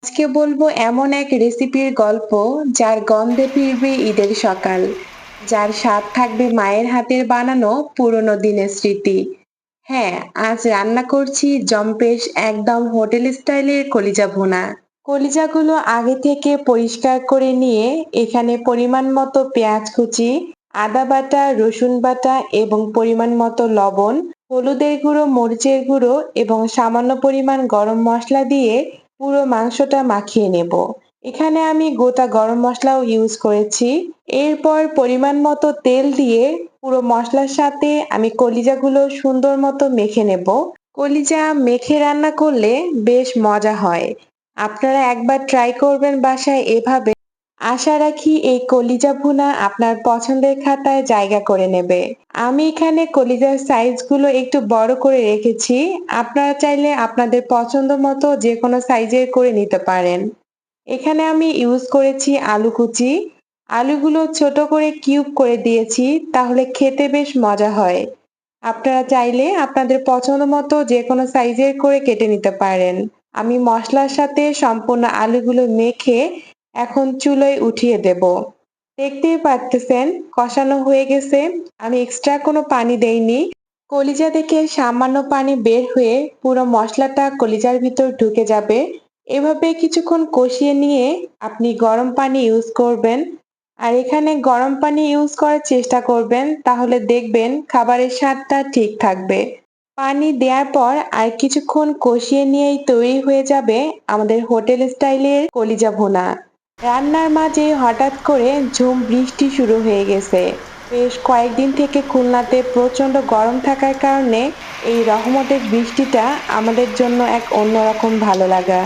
আজকে বলবো এমন এক রেসিপির গল্প যার গন্ধে ফিরবে ঈদের সকাল, যার স্বাদ থাকবে মায়ের হাতের বানানো পুরনো দিনের স্মৃতি। হ্যাঁ, আজ রান্না করছি জম্পেশ একদম হোটেল স্টাইলের কলিজা ভুনা। কলিজাগুলো আগে থেকে পরিষ্কার করে নিয়ে এখানে পরিমাণ মতো পেঁয়াজ কুচি, আদা বাটা, রসুন বাটা এবং পরিমাণ মতো লবণ, হলুদের গুঁড়ো, মরিচের গুঁড়ো এবং সামান্য পরিমাণ গরম মশলা দিয়ে পুরো মাংসটা মাখিয়ে নেব। এখানে আমি গোটা গরম মশলাও ইউজ করেছি। এরপর পরিমাণ মতো তেল দিয়ে পুরো মশলার সাথে আমি কলিজাগুলো সুন্দর মতো মেখে নেব। কলিজা মেখে রান্না করলে বেশ মজা হয়। আপনারা একবার ট্রাই করবেন বাসায় এভাবে। আশা রাখি এই কলিজা ভুনা আপনার পছন্দের খাতায় জায়গা করে নেবে। আমি এখানে কলিজার সাইজগুলো একটু বড় করে রেখেছি। আপনারা চাইলে আপনাদের পছন্দ মতো যে কোনো সাইজের করে নিতে পারেন। এখানে আমি ইউজ করেছি আলু কুচি। আলুগুলো ছোট করে কিউব করে দিয়েছি, তাহলে খেতে বেশ মজা হয়। আপনারা চাইলে আপনাদের পছন্দ মতো যে কোনো সাইজের করে কেটে নিতে পারেন। আমি মশলার সাথে সম্পূর্ণ আলুগুলো মেখে এখন চুলোয় উঠিয়ে দেব। দেখতেই পারতেছেন কষানো হয়ে গেছে। আমি এক্সট্রা কোনো পানি দেইনি। কলিজা থেকে সামান্য পানি বের হয়ে পুরো মশলাটা কলিজার ভিতর ঢুকে যাবে। এভাবে কিছুক্ষণ কষিয়ে নিয়ে আপনি গরম পানি ইউজ করবেন। আর এখানে গরম পানি ইউজ করার চেষ্টা করবেন, তাহলে দেখবেন খাবারের স্বাদটা ঠিক থাকবে। পানি দেওয়ার পর আর কিছুক্ষণ কষিয়ে নিয়েই তৈরি হয়ে যাবে আমাদের হোটেল স্টাইলের কলিজা ভুনা। রান্নার মাঝে হঠাৎ করে ঝুম বৃষ্টি শুরু হয়ে গেছে। বেশ কয়েকদিন থেকে খুলনাতে প্রচন্ড গরম থাকার কারণে এই রহমতের বৃষ্টিটা আমাদের জন্য এক অন্যরকম ভালো লাগা।